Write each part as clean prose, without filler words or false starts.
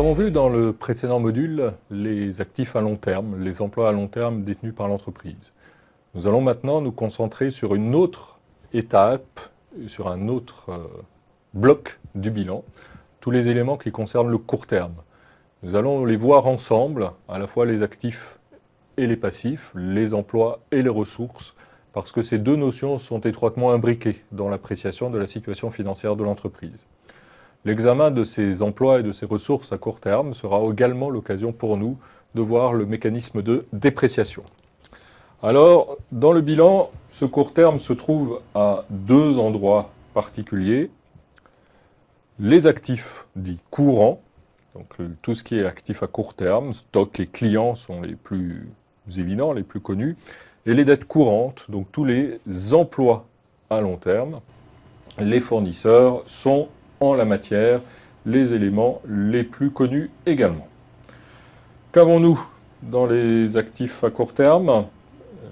avons vu dans le précédent module les actifs à long terme, les emplois à long terme détenus par l'entreprise. Nous allons maintenant nous concentrer sur une autre étape, sur un autre bloc du bilan, tous les éléments qui concernent le court terme. Nous allons les voir ensemble, à la fois les actifs et les passifs, les emplois et les ressources, parce que ces deux notions sont étroitement imbriquées dans l'appréciation de la situation financière de l'entreprise. L'examen de ces emplois et de ces ressources à court terme sera également l'occasion pour nous de voir le mécanisme de dépréciation. Alors, dans le bilan, ce court terme se trouve à deux endroits particuliers. Les actifs dits courants, donc tout ce qui est actif à court terme, stock et clients sont les plus évidents, les plus connus, et les dettes courantes, donc tous les emplois à long terme. Les fournisseurs sont en la matière les éléments les plus connus également. Qu'avons-nous dans les actifs à court terme?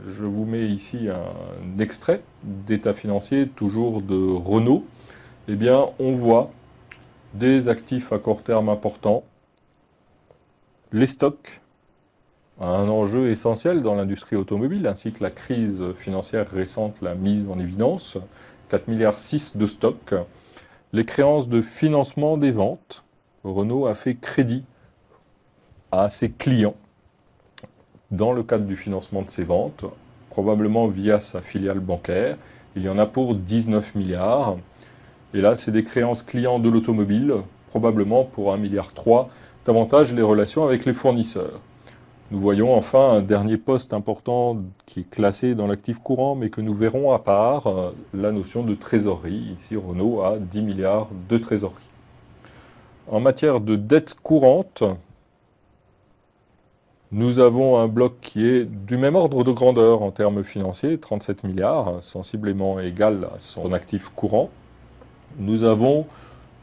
Je vous mets ici un extrait d'état financier, toujours de Renault. Eh bien, on voit des actifs à court terme importants. Les stocks, un enjeu essentiel dans l'industrie automobile, ainsi que la crise financière récente l'a mise en évidence. 4,6 milliards de stocks. Les créances de financement des ventes. Renault a fait crédit à ses clients dans le cadre du financement de ses ventes, probablement via sa filiale bancaire. Il y en a pour 19 milliards. Et là, c'est des créances clients de l'automobile, probablement pour 1,3 milliard davantage les relations avec les fournisseurs. Nous voyons enfin un dernier poste important qui est classé dans l'actif courant, mais que nous verrons à part, la notion de trésorerie. Ici, Renault a 10 milliards de trésorerie. En matière de dette courante, nous avons un bloc qui est du même ordre de grandeur en termes financiers, 37 milliards, sensiblement égal à son actif courant. Nous avons,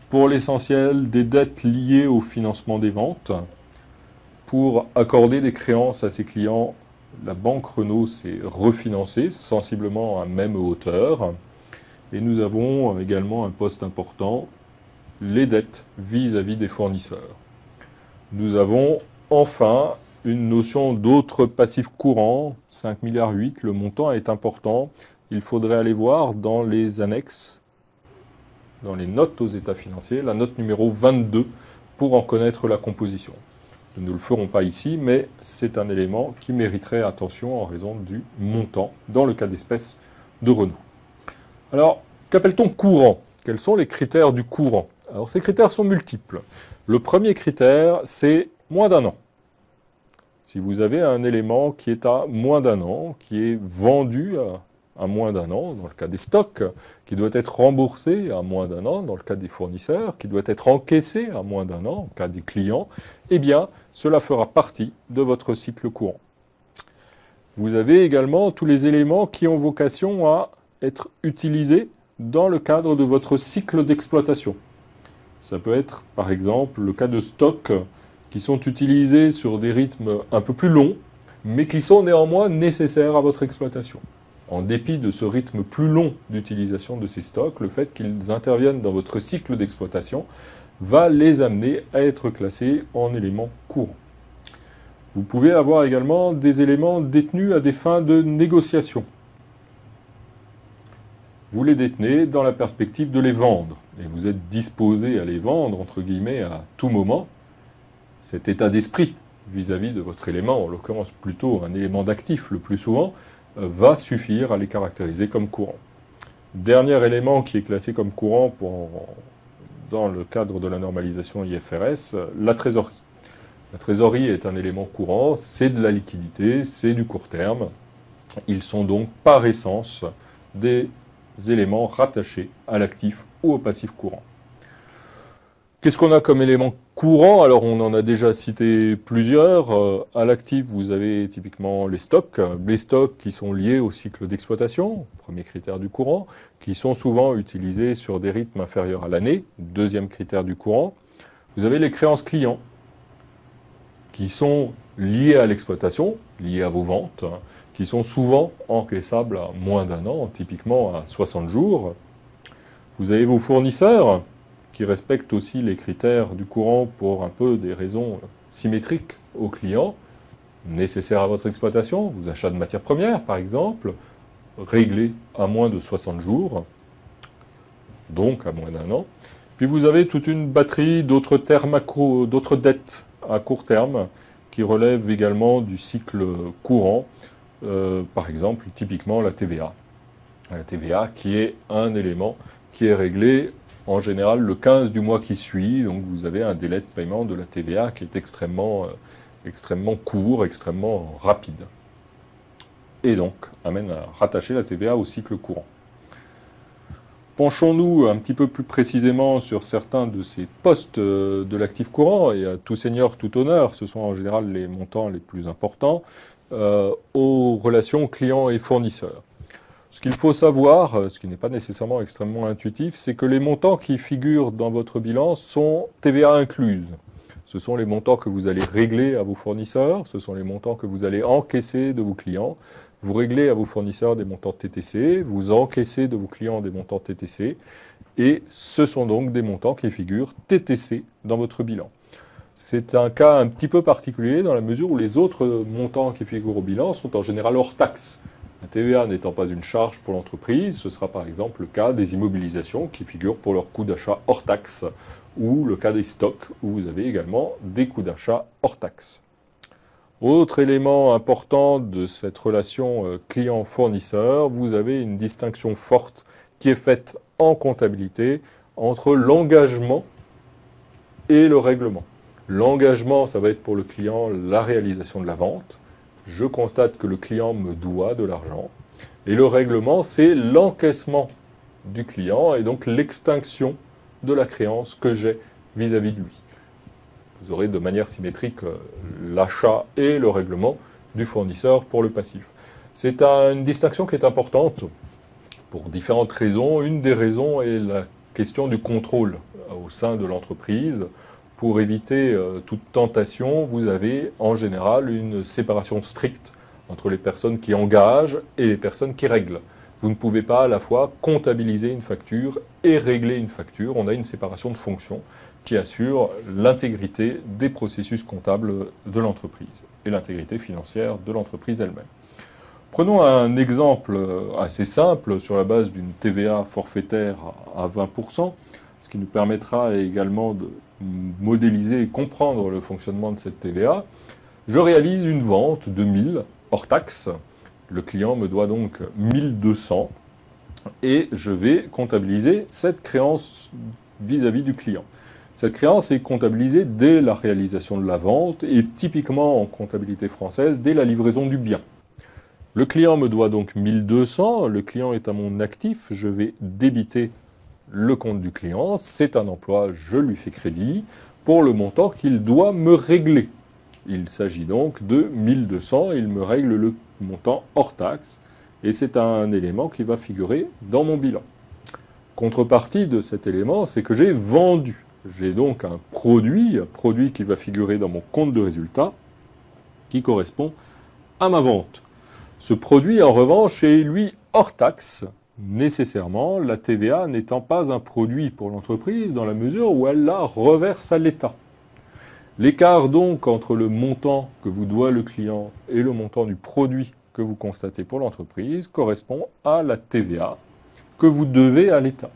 pour l'essentiel, des dettes liées au financement des ventes. Pour accorder des créances à ses clients, la banque Renault s'est refinancée sensiblement à même hauteur. Et nous avons également un poste important, les dettes vis-à-vis des fournisseurs. Nous avons enfin une notion d'autres passifs courants, 5,8 milliards, le montant est important. Il faudrait aller voir dans les annexes, dans les notes aux états financiers, la note numéro 22 pour en connaître la composition. Nous ne le ferons pas ici, mais c'est un élément qui mériterait attention en raison du montant, dans le cas d'espèce de Renault. Alors, qu'appelle-t-on courant? Quels sont les critères du courant? Alors, ces critères sont multiples. Le premier critère, c'est moins d'un an. Si vous avez un élément qui est à moins d'un an, qui est vendu à moins d'un an, dans le cas des stocks, qui doit être remboursé à moins d'un an, dans le cas des fournisseurs, qui doit être encaissé à moins d'un an, au cas des clients, eh bien, cela fera partie de votre cycle courant. Vous avez également tous les éléments qui ont vocation à être utilisés dans le cadre de votre cycle d'exploitation. Ça peut être, par exemple, le cas de stocks qui sont utilisés sur des rythmes un peu plus longs, mais qui sont néanmoins nécessaires à votre exploitation. En dépit de ce rythme plus long d'utilisation de ces stocks, le fait qu'ils interviennent dans votre cycle d'exploitation va les amener à être classés en éléments courants. Vous pouvez avoir également des éléments détenus à des fins de négociation. Vous les détenez dans la perspective de les vendre, et vous êtes disposé à les vendre, entre guillemets, à tout moment. Cet état d'esprit vis-à-vis de votre élément, en l'occurrence plutôt un élément d'actif le plus souvent, va suffire à les caractériser comme courants. Dernier élément qui est classé comme courant dans le cadre de la normalisation IFRS, la trésorerie. La trésorerie est un élément courant, c'est de la liquidité, c'est du court terme. Ils sont donc par essence des éléments rattachés à l'actif ou au passif courant. Qu'est-ce qu'on a comme élément courant? Alors, on en a déjà cité plusieurs. À l'actif, vous avez typiquement les stocks qui sont liés au cycle d'exploitation, premier critère du courant, qui sont souvent utilisés sur des rythmes inférieurs à l'année, deuxième critère du courant. Vous avez les créances clients, qui sont liées à l'exploitation, liées à vos ventes, qui sont souvent encaissables à moins d'un an, typiquement à 60 jours. Vous avez vos fournisseurs, qui respecte aussi les critères du courant pour un peu des raisons symétriques aux clients, nécessaires à votre exploitation, vos achats de matières premières par exemple, réglés à moins de 60 jours, donc à moins d'1 an. Puis vous avez toute une batterie d'autres dettes à court terme qui relèvent également du cycle courant, par exemple typiquement la TVA. La TVA qui est un élément qui est réglé en général le 15 du mois qui suit, donc vous avez un délai de paiement de la TVA qui est extrêmement court, extrêmement rapide. Et donc amène à rattacher la TVA au cycle courant. Penchons-nous un petit peu plus précisément sur certains de ces postes de l'actif courant, et à tout seigneur, tout honneur, ce sont en général les montants les plus importants, aux relations clients et fournisseurs. Ce qu'il faut savoir, ce qui n'est pas nécessairement extrêmement intuitif, c'est que les montants qui figurent dans votre bilan sont TVA incluses. Ce sont les montants que vous allez régler à vos fournisseurs, ce sont les montants que vous allez encaisser de vos clients. Vous réglez à vos fournisseurs des montants TTC, vous encaissez de vos clients des montants TTC, et ce sont donc des montants qui figurent TTC dans votre bilan. C'est un cas un petit peu particulier dans la mesure où les autres montants qui figurent au bilan sont en général hors taxe. La TVA n'étant pas une charge pour l'entreprise, ce sera par exemple le cas des immobilisations qui figurent pour leur coût d'achat hors taxe, ou le cas des stocks où vous avez également des coûts d'achat hors taxe. Autre élément important de cette relation client-fournisseur, vous avez une distinction forte qui est faite en comptabilité entre l'engagement et le règlement. L'engagement, ça va être pour le client la réalisation de la vente. Je constate que le client me doit de l'argent. Et le règlement, c'est l'encaissement du client et donc l'extinction de la créance que j'ai vis-à-vis de lui. Vous aurez de manière symétrique l'achat et le règlement du fournisseur pour le passif. C'est une distinction qui est importante pour différentes raisons. Une des raisons est la question du contrôle au sein de l'entreprise. Pour éviter toute tentation, vous avez en général une séparation stricte entre les personnes qui engagent et les personnes qui règlent. Vous ne pouvez pas à la fois comptabiliser une facture et régler une facture. On a une séparation de fonctions qui assure l'intégrité des processus comptables de l'entreprise et l'intégrité financière de l'entreprise elle-même. Prenons un exemple assez simple sur la base d'une TVA forfaitaire à 20%, ce qui nous permettra également de modéliser et comprendre le fonctionnement de cette TVA. Je réalise une vente de 1000 hors taxe. Le client me doit donc 1200 et je vais comptabiliser cette créance vis-à-vis du client. Cette créance est comptabilisée dès la réalisation de la vente et typiquement en comptabilité française dès la livraison du bien. Le client me doit donc 1200, le client est à mon actif, je vais débiter le compte du client, c'est un emploi, je lui fais crédit pour le montant qu'il doit me régler. Il s'agit donc de 1200, il me règle le montant hors taxe et c'est un élément qui va figurer dans mon bilan. Contrepartie de cet élément, c'est que j'ai vendu. J'ai donc un produit qui va figurer dans mon compte de résultat qui correspond à ma vente. Ce produit, en revanche, est lui hors taxe. Nécessairement, la TVA n'étant pas un produit pour l'entreprise dans la mesure où elle la reverse à l'État. L'écart donc entre le montant que vous doit le client et le montant du produit que vous constatez pour l'entreprise correspond à la TVA que vous devez à l'État,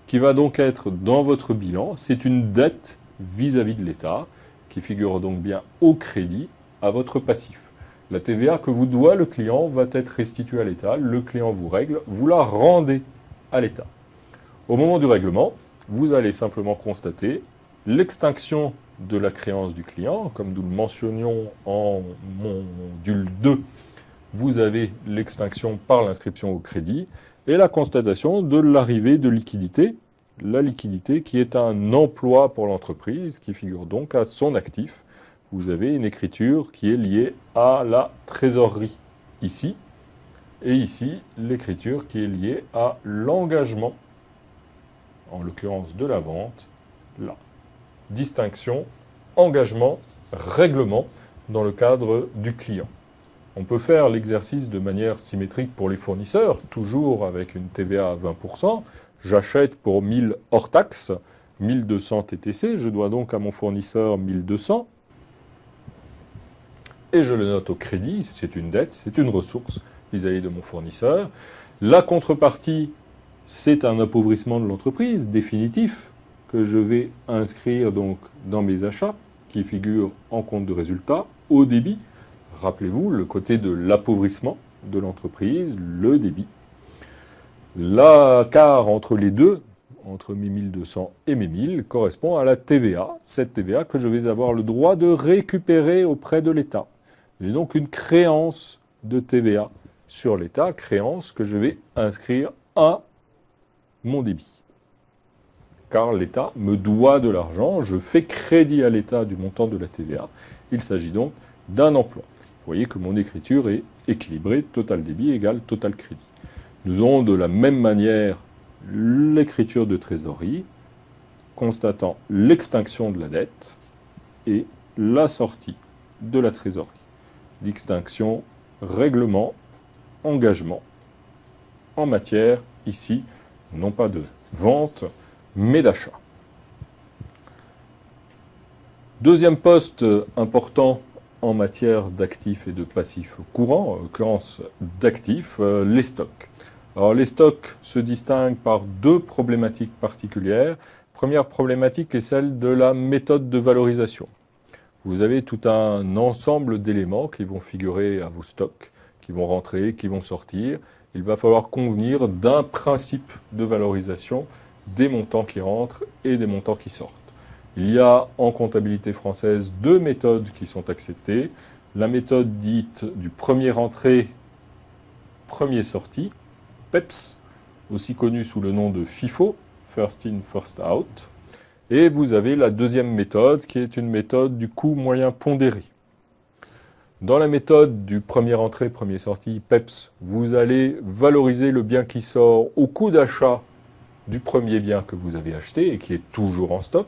qui va donc être dans votre bilan. C'est une dette vis-à-vis de l'État qui figure donc bien au crédit à votre passif. La TVA que vous doit le client va être restituée à l'État, le client vous règle, vous la rendez à l'État. Au moment du règlement, vous allez simplement constater l'extinction de la créance du client, comme nous le mentionnions en module 2, vous avez l'extinction par l'inscription au crédit et la constatation de l'arrivée de liquidité, la liquidité qui est un emploi pour l'entreprise, qui figure donc à son actif. Vous avez une écriture qui est liée à la trésorerie ici, et ici l'écriture qui est liée à l'engagement, en l'occurrence de la vente, là. Distinction, engagement, règlement dans le cadre du client. On peut faire l'exercice de manière symétrique pour les fournisseurs, toujours avec une TVA à 20%. J'achète pour 1000 hors taxe, 1200 TTC, je dois donc à mon fournisseur 1200, et je le note au crédit, c'est une dette, c'est une ressource vis-à-vis de mon fournisseur. La contrepartie, c'est un appauvrissement de l'entreprise définitif que je vais inscrire donc dans mes achats, qui figure en compte de résultat, au débit. Rappelez-vous, le côté de l'appauvrissement de l'entreprise, le débit. L'écart entre les deux, entre mes 1200 et mes 1000, correspond à la TVA, cette TVA que je vais avoir le droit de récupérer auprès de l'État. J'ai donc une créance de TVA sur l'État, créance que je vais inscrire à mon débit. Car l'État me doit de l'argent, je fais crédit à l'État du montant de la TVA. Il s'agit donc d'un emploi. Vous voyez que mon écriture est équilibrée, total débit égale total crédit. Nous aurons de la même manière l'écriture de trésorerie, constatant l'extinction de la dette et la sortie de la trésorerie. L'extinction, règlement, engagement, en matière, ici, non pas de vente, mais d'achat. Deuxième poste important en matière d'actifs et de passifs courants, en l'occurrence d'actifs, les stocks. Alors les stocks se distinguent par deux problématiques particulières. Première problématique est celle de la méthode de valorisation. Vous avez tout un ensemble d'éléments qui vont figurer à vos stocks, qui vont rentrer, qui vont sortir. Il va falloir convenir d'un principe de valorisation des montants qui rentrent et des montants qui sortent. Il y a en comptabilité française deux méthodes qui sont acceptées. La méthode dite du premier entrée, premier sorti, PEPS, aussi connu sous le nom de FIFO, First In, First Out. Et vous avez la deuxième méthode qui est une méthode du coût moyen pondéré. Dans la méthode du premier entrée, premier sorti, PEPS, vous allez valoriser le bien qui sort au coût d'achat du premier bien que vous avez acheté et qui est toujours en stock.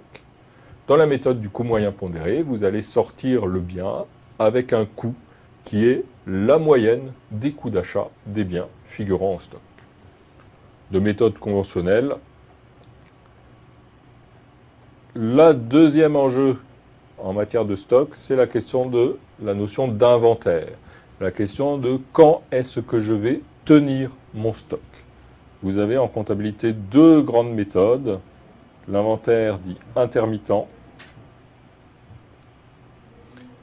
Dans la méthode du coût moyen pondéré, vous allez sortir le bien avec un coût qui est la moyenne des coûts d'achat des biens figurant en stock. De méthode conventionnelle, le deuxième enjeu en matière de stock, c'est la question de la notion d'inventaire. La question de quand est-ce que je vais tenir mon stock. Vous avez en comptabilité deux grandes méthodes. L'inventaire dit intermittent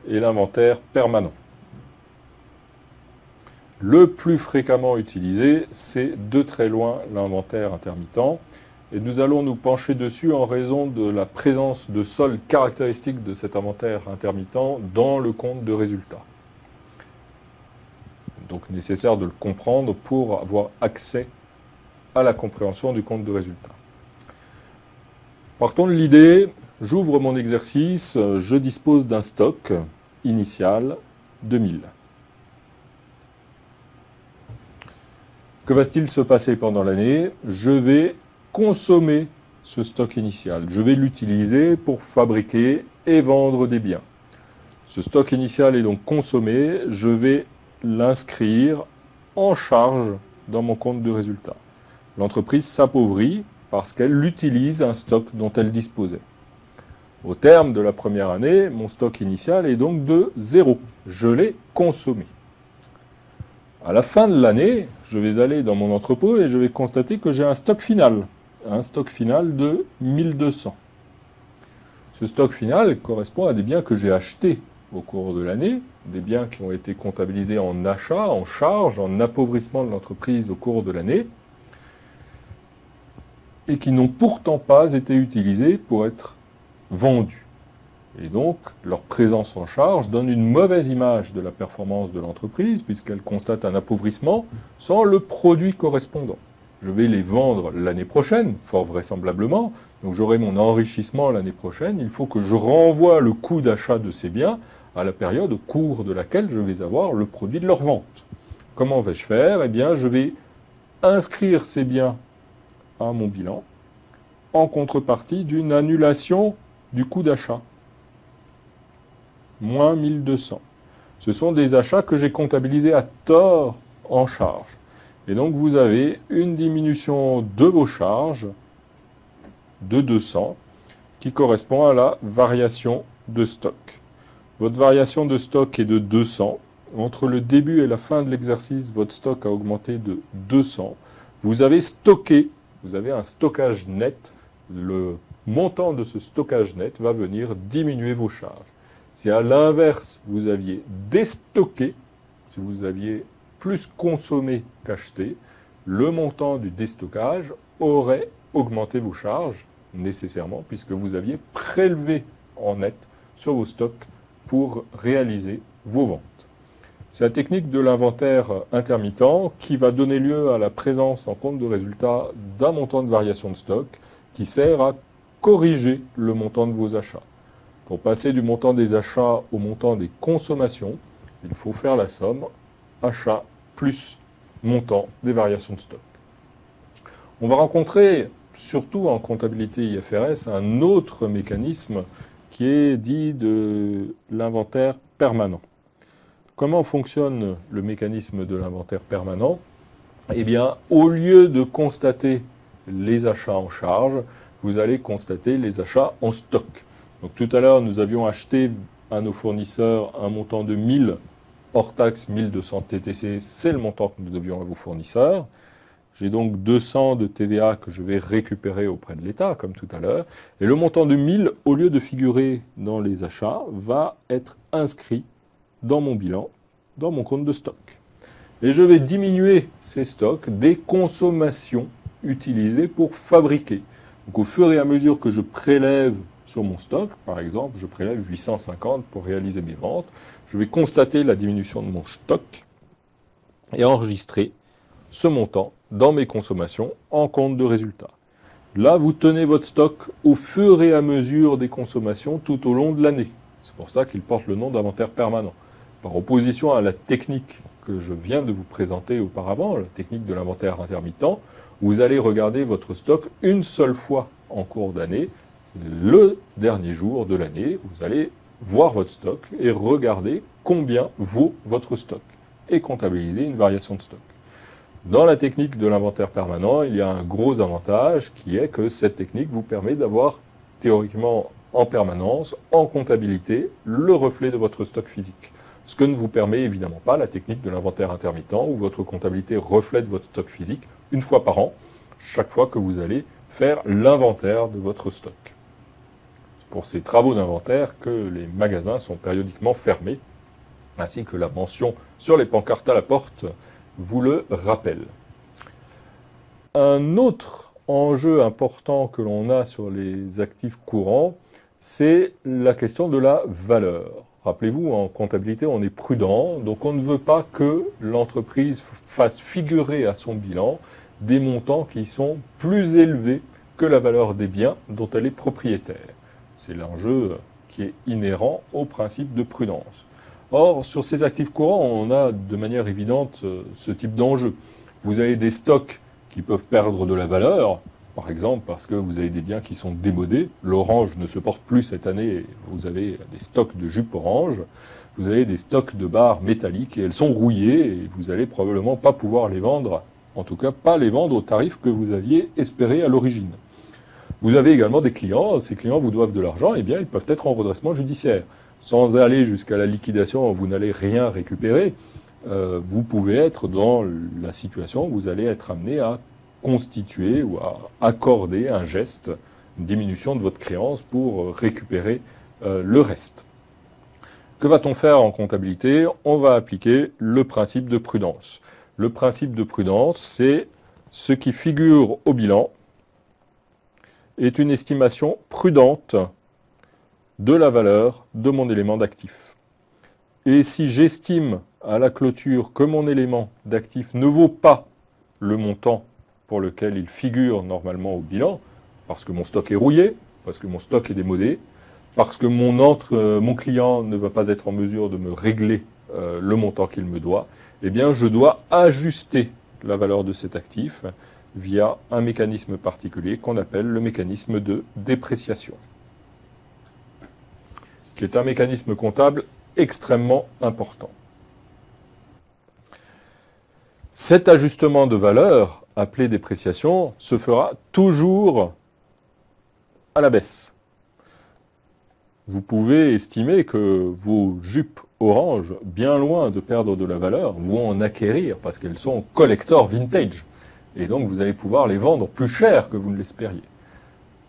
et l'inventaire permanent. Le plus fréquemment utilisé, c'est de très loin l'inventaire intermittent. Et nous allons nous pencher dessus en raison de la présence de soldes caractéristiques de cet inventaire intermittent dans le compte de résultat. Donc nécessaire de le comprendre pour avoir accès à la compréhension du compte de résultat. Partons de l'idée, j'ouvre mon exercice, je dispose d'un stock initial de 1000. Que va-t-il se passer pendant l'année? Je vais consommer ce stock initial. Je vais l'utiliser pour fabriquer et vendre des biens. Ce stock initial est donc consommé, je vais l'inscrire en charge dans mon compte de résultat. L'entreprise s'appauvrit parce qu'elle utilise un stock dont elle disposait. Au terme de la première année, mon stock initial est donc de 0. Je l'ai consommé. À la fin de l'année, je vais aller dans mon entrepôt et je vais constater que j'ai un stock final de 1200. Ce stock final correspond à des biens que j'ai achetés au cours de l'année, des biens qui ont été comptabilisés en achat, en charge, en appauvrissement de l'entreprise au cours de l'année, et qui n'ont pourtant pas été utilisés pour être vendus. Et donc, leur présence en charge donne une mauvaise image de la performance de l'entreprise, puisqu'elle constate un appauvrissement sans le produit correspondant. Je vais les vendre l'année prochaine, fort vraisemblablement, donc j'aurai mon enrichissement l'année prochaine. Il faut que je renvoie le coût d'achat de ces biens à la période au cours de laquelle je vais avoir le produit de leur vente. Comment vais-je faire? Eh bien, je vais inscrire ces biens à mon bilan en contrepartie d'une annulation du coût d'achat. Moins 1200. Ce sont des achats que j'ai comptabilisés à tort en charge. Et donc vous avez une diminution de vos charges de 200 qui correspond à la variation de stock. Votre variation de stock est de 200. Entre le début et la fin de l'exercice, votre stock a augmenté de 200. Vous avez stocké, vous avez un stockage net. Le montant de ce stockage net va venir diminuer vos charges. Si à l'inverse, vous aviez déstocké, si vous aviez plus consommé qu'acheté, le montant du déstockage aurait augmenté vos charges nécessairement puisque vous aviez prélevé en net sur vos stocks pour réaliser vos ventes. C'est la technique de l'inventaire intermittent qui va donner lieu à la présence en compte de résultat d'un montant de variation de stock qui sert à corriger le montant de vos achats. Pour passer du montant des achats au montant des consommations, il faut faire la somme achat plus montant des variations de stock. On va rencontrer, surtout en comptabilité IFRS, un autre mécanisme qui est dit de l'inventaire permanent. Comment fonctionne le mécanisme de l'inventaire permanent? Eh bien, au lieu de constater les achats en charge, vous allez constater les achats en stock. Donc tout à l'heure, nous avions acheté à nos fournisseurs un montant de 1000 hors taxe, 1200 TTC, c'est le montant que nous devions à vos fournisseurs. J'ai donc 200 de TVA que je vais récupérer auprès de l'État, comme tout à l'heure. Et le montant de 1000, au lieu de figurer dans les achats, va être inscrit dans mon bilan, dans mon compte de stock. Et je vais diminuer ces stocks des consommations utilisées pour fabriquer. Donc au fur et à mesure que je prélève sur mon stock, par exemple, je prélève 850 pour réaliser mes ventes, je vais constater la diminution de mon stock et enregistrer ce montant dans mes consommations en compte de résultat. Là, vous tenez votre stock au fur et à mesure des consommations tout au long de l'année. C'est pour ça qu'il porte le nom d'inventaire permanent. Par opposition à la technique que je viens de vous présenter auparavant, la technique de l'inventaire intermittent, vous allez regarder votre stock une seule fois en cours d'année, le dernier jour de l'année, vous allez voir votre stock et regarder combien vaut votre stock et comptabiliser une variation de stock. Dans la technique de l'inventaire permanent, il y a un gros avantage qui est que cette technique vous permet d'avoir théoriquement en permanence, en comptabilité, le reflet de votre stock physique. Ce que ne vous permet évidemment pas la technique de l'inventaire intermittent où votre comptabilité reflète votre stock physique une fois par an, chaque fois que vous allez faire l'inventaire de votre stock. C'est pour ces travaux d'inventaire que les magasins sont périodiquement fermés, ainsi que la mention sur les pancartes à la porte vous le rappelle. Un autre enjeu important que l'on a sur les actifs courants, c'est la question de la valeur. Rappelez-vous, en comptabilité, on est prudent, donc on ne veut pas que l'entreprise fasse figurer à son bilan des montants qui sont plus élevés que la valeur des biens dont elle est propriétaire. C'est l'enjeu qui est inhérent au principe de prudence. Or, sur ces actifs courants, on a de manière évidente ce type d'enjeu. Vous avez des stocks qui peuvent perdre de la valeur, par exemple parce que vous avez des biens qui sont démodés. L'orange ne se porte plus cette année, vous avez des stocks de jupes orange. Vous avez des stocks de barres métalliques et elles sont rouillées et vous n'allez probablement pas pouvoir les vendre, en tout cas pas les vendre au tarif que vous aviez espéré à l'origine. Vous avez également des clients, ces clients vous doivent de l'argent, et bien ils peuvent être en redressement judiciaire. Sans aller jusqu'à la liquidation, vous n'allez rien récupérer. Vous pouvez être dans la situation où vous allez être amené à constituer ou à accorder un geste, une diminution de votre créance pour récupérer le reste. Que va-t-on faire en comptabilité? On va appliquer le principe de prudence. Le principe de prudence, c'est ce qui figure au bilan est une estimation prudente de la valeur de mon élément d'actif. Et si j'estime à la clôture que mon élément d'actif ne vaut pas le montant pour lequel il figure normalement au bilan, parce que mon stock est rouillé, parce que mon stock est démodé, parce que mon client ne va pas être en mesure de me régler le montant qu'il me doit, eh bien je dois ajuster la valeur de cet actif via un mécanisme particulier qu'on appelle le mécanisme de dépréciation, qui est un mécanisme comptable extrêmement important. Cet ajustement de valeur, appelé dépréciation, se fera toujours à la baisse. vous pouvez estimer que vos jupes orange, bien loin de perdre de la valeur, vont en acquérir parce qu'elles sont collector vintage. Et donc vous allez pouvoir les vendre plus cher que vous ne l'espériez.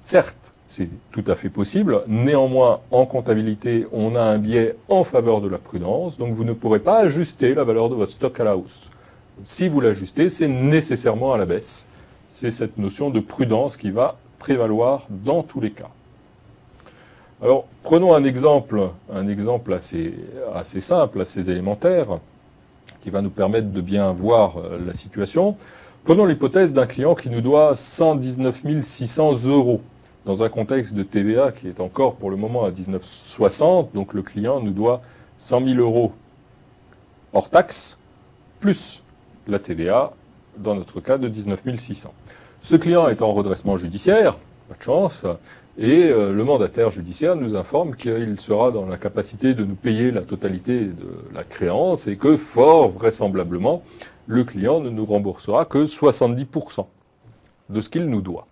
Certes, c'est tout à fait possible. Néanmoins, en comptabilité, on a un biais en faveur de la prudence, donc vous ne pourrez pas ajuster la valeur de votre stock à la hausse. Si vous l'ajustez, c'est nécessairement à la baisse. C'est cette notion de prudence qui va prévaloir dans tous les cas. Alors, prenons un exemple assez simple, assez élémentaire, qui va nous permettre de bien voir la situation. Prenons l'hypothèse d'un client qui nous doit 119 600 €, dans un contexte de TVA qui est encore pour le moment à 19,60, donc le client nous doit 100 000 € hors taxe, plus la TVA, dans notre cas de 19 600. Ce client est en redressement judiciaire, pas de chance, et le mandataire judiciaire nous informe qu'il sera dans la capacité de nous payer la totalité de la créance et que, fort vraisemblablement, le client ne nous remboursera que 70% de ce qu'il nous doit.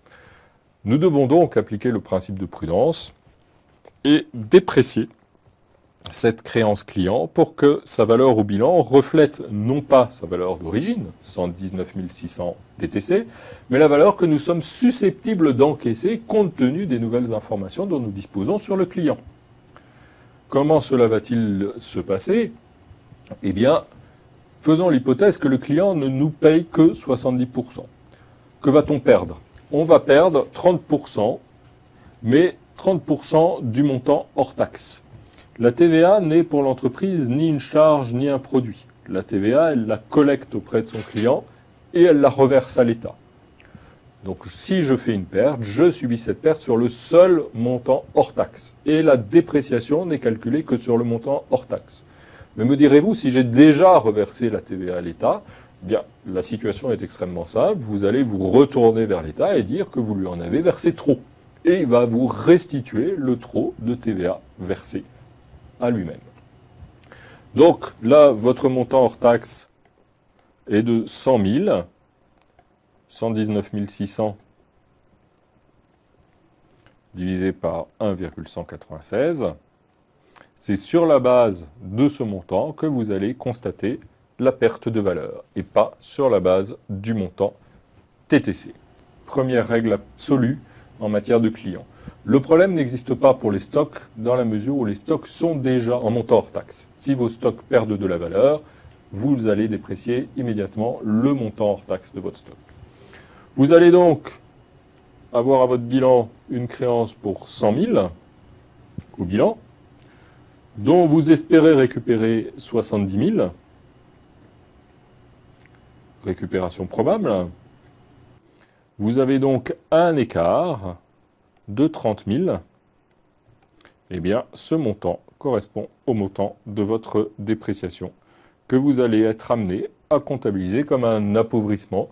Nous devons donc appliquer le principe de prudence et déprécier cette créance client pour que sa valeur au bilan reflète non pas sa valeur d'origine, 119 600 TTC, mais la valeur que nous sommes susceptibles d'encaisser compte tenu des nouvelles informations dont nous disposons sur le client. Comment cela va-t-il se passer? Eh bien, faisons l'hypothèse que le client ne nous paye que 70%. Que va-t-on perdre? On va perdre 30%, mais 30% du montant hors taxe. La TVA n'est pour l'entreprise ni une charge ni un produit. La TVA, elle la collecte auprès de son client et elle la reverse à l'État. Donc si je fais une perte, je subis cette perte sur le seul montant hors taxe. Et la dépréciation n'est calculée que sur le montant hors taxe. Mais me direz-vous, si j'ai déjà reversé la TVA à l'État, eh bien, la situation est extrêmement simple. Vous allez vous retourner vers l'État et dire que vous lui en avez versé trop. Et il va vous restituer le trop de TVA versé à lui-même. Donc là, votre montant hors taxe est de 100 000, 119 600 divisé par 1,196. C'est sur la base de ce montant que vous allez constater la perte de valeur et pas sur la base du montant TTC. Première règle absolue en matière de clients. Le problème n'existe pas pour les stocks dans la mesure où les stocks sont déjà en montant hors taxe. Si vos stocks perdent de la valeur, vous allez déprécier immédiatement le montant hors taxe de votre stock. Vous allez donc avoir à votre bilan une créance pour 100 000 au bilan, dont vous espérez récupérer 70 000, récupération probable. Vous avez donc un écart de 30 000, eh bien, ce montant correspond au montant de votre dépréciation que vous allez être amené à comptabiliser comme un appauvrissement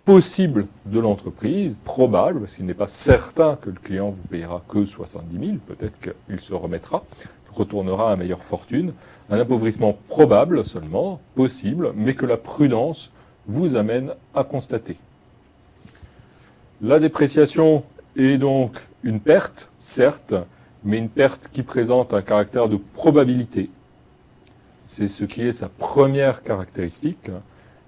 possible de l'entreprise, probable, parce qu'il n'est pas certain que le client vous payera que 70 000, peut-être qu'il se remettra, retournera à meilleure fortune, un appauvrissement probable seulement, possible, mais que la prudence vous amène à constater. La dépréciation est donc une perte, certes, mais une perte qui présente un caractère de probabilité. C'est ce qui est sa première caractéristique.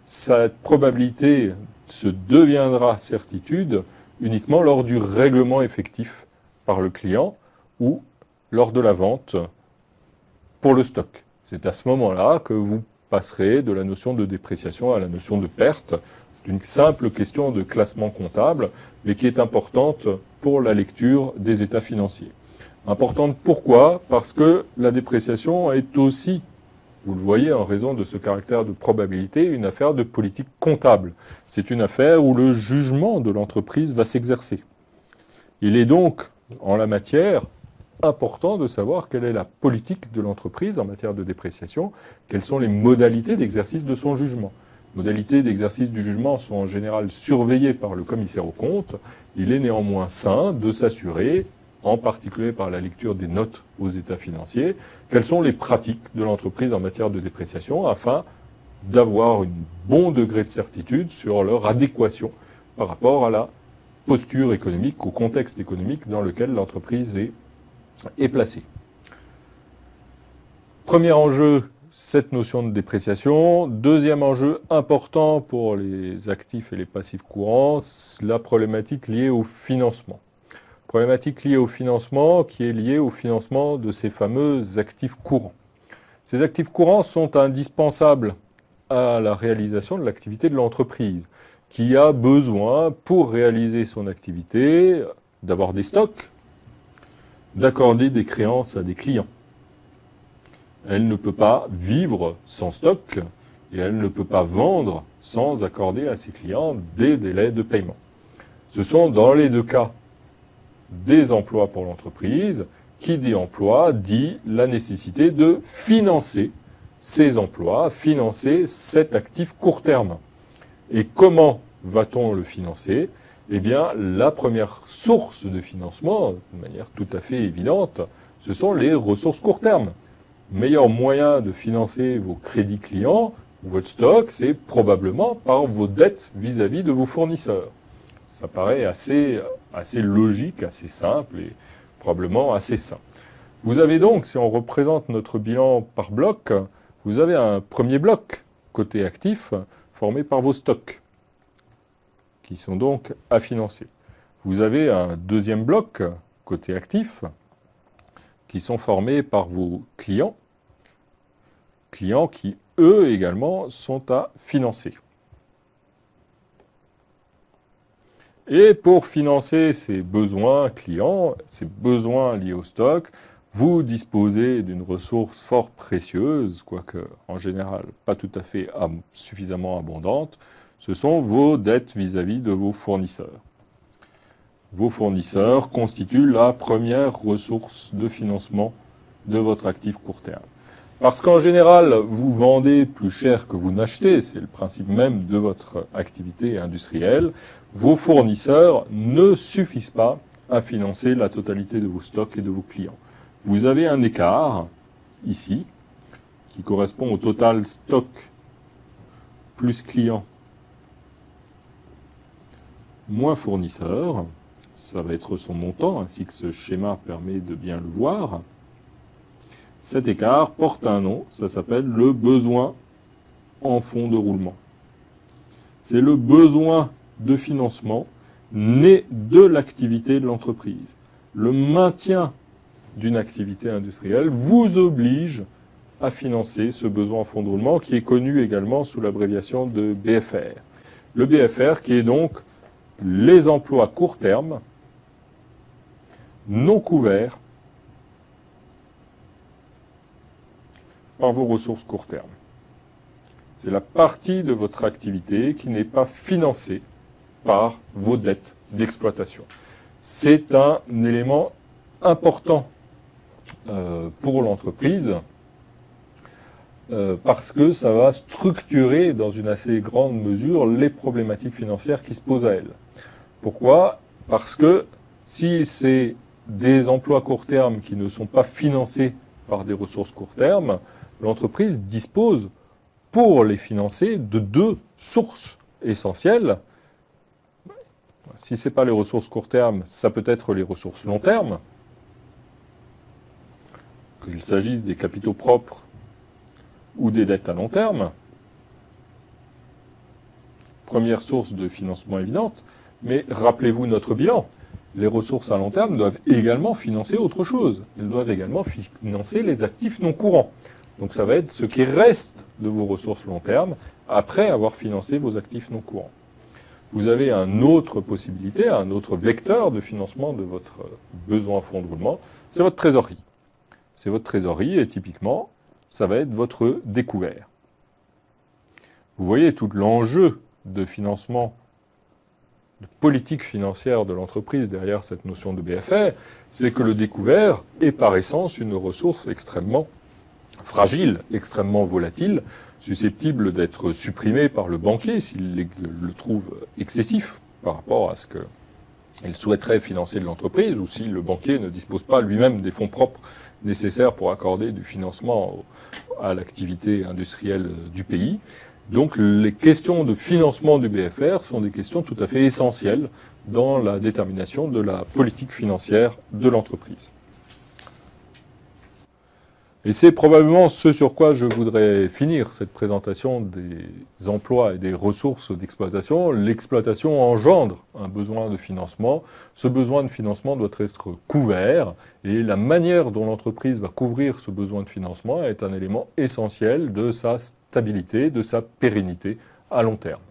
Cette probabilité se deviendra certitude uniquement lors du règlement effectif par le client ou lors de la vente pour le stock. C'est à ce moment-là que vous passerez de la notion de dépréciation à la notion de perte, d'une simple question de classement comptable, mais qui est importante pour la lecture des états financiers. Importante pourquoi? Parce que la dépréciation est aussi, vous le voyez en raison de ce caractère de probabilité, une affaire de politique comptable. C'est une affaire où le jugement de l'entreprise va s'exercer. Il est donc, en la matière, important de savoir quelle est la politique de l'entreprise en matière de dépréciation, quelles sont les modalités d'exercice de son jugement. Modalités d'exercice du jugement sont en général surveillées par le commissaire aux comptes. Il est néanmoins sain de s'assurer, en particulier par la lecture des notes aux états financiers, quelles sont les pratiques de l'entreprise en matière de dépréciation afin d'avoir un bon degré de certitude sur leur adéquation par rapport à la posture économique, au contexte économique dans lequel l'entreprise est est placé. Premier enjeu, cette notion de dépréciation. Deuxième enjeu important pour les actifs et les passifs courants, la problématique liée au financement. Problématique liée au financement qui est liée au financement de ces fameux actifs courants. Ces actifs courants sont indispensables à la réalisation de l'activité de l'entreprise, qui a besoin, pour réaliser son activité, d'avoir des stocks, d'accorder des créances à des clients. Elle ne peut pas vivre sans stock et elle ne peut pas vendre sans accorder à ses clients des délais de paiement. Ce sont dans les deux cas des emplois pour l'entreprise. Qui dit emploi dit la nécessité de financer ces emplois, financer cet actif court terme. Et comment va-t-on le financer ? Eh bien, la première source de financement, de manière tout à fait évidente, ce sont les ressources court terme. Le meilleur moyen de financer vos crédits clients, votre stock, c'est probablement par vos dettes vis-à-vis de vos fournisseurs. Ça paraît assez logique, assez simple et probablement assez sain. Vous avez donc, si on représente notre bilan par bloc, vous avez un premier bloc, côté actif, formé par vos stocks, qui sont donc à financer. Vous avez un deuxième bloc, côté actif, qui sont formés par vos clients qui, eux également, sont à financer. Et pour financer ces besoins clients, ces besoins liés au stock, vous disposez d'une ressource fort précieuse, quoique en général pas tout à fait suffisamment abondante, ce sont vos dettes vis-à-vis de vos fournisseurs. Vos fournisseurs constituent la première ressource de financement de votre actif court terme. Parce qu'en général, vous vendez plus cher que vous n'achetez, c'est le principe même de votre activité industrielle, vos fournisseurs ne suffisent pas à financer la totalité de vos stocks et de vos clients. Vous avez un écart, ici, qui correspond au total stock plus client moins fournisseur. Ça va être son montant, ainsi que ce schéma permet de bien le voir. Cet écart porte un nom, ça s'appelle le besoin en fonds de roulement. C'est le besoin de financement né de l'activité de l'entreprise. Le maintien d'une activité industrielle vous oblige à financer ce besoin en fonds de roulement qui est connu également sous l'abréviation de BFR. Le BFR qui est donc les emplois court terme non couverts par vos ressources court terme. C'est la partie de votre activité qui n'est pas financée par vos dettes d'exploitation. C'est un élément important pour l'entreprise parce que ça va structurer dans une assez grande mesure les problématiques financières qui se posent à elle. Pourquoi ? Parce que si c'est des emplois court terme qui ne sont pas financés par des ressources court terme, l'entreprise dispose pour les financer de deux sources essentielles. Si ce n'est pas les ressources court terme, ça peut être les ressources long terme, qu'il s'agisse des capitaux propres ou des dettes à long terme. Première source de financement évidente, mais rappelez-vous notre bilan. Les ressources à long terme doivent également financer autre chose. Elles doivent également financer les actifs non courants. Donc ça va être ce qui reste de vos ressources long terme après avoir financé vos actifs non courants. Vous avez une autre possibilité, un autre vecteur de financement de votre besoin en fonds de roulement, c'est votre trésorerie. C'est votre trésorerie et typiquement, ça va être votre découvert. Vous voyez tout l'enjeu de financement, de politique financière de l'entreprise derrière cette notion de BFR, c'est que le découvert est par essence une ressource extrêmement fragile, extrêmement volatile, susceptible d'être supprimée par le banquier s'il le trouve excessif par rapport à ce qu'il souhaiterait financer de l'entreprise ou si le banquier ne dispose pas lui-même des fonds propres nécessaires pour accorder du financement à l'activité industrielle du pays. Donc les questions de financement du BFR sont des questions tout à fait essentielles dans la détermination de la politique financière de l'entreprise. Et c'est probablement ce sur quoi je voudrais finir cette présentation des emplois et des ressources d'exploitation. L'exploitation engendre un besoin de financement. Ce besoin de financement doit être couvert et la manière dont l'entreprise va couvrir ce besoin de financement est un élément essentiel de sa stabilité, de sa pérennité à long terme.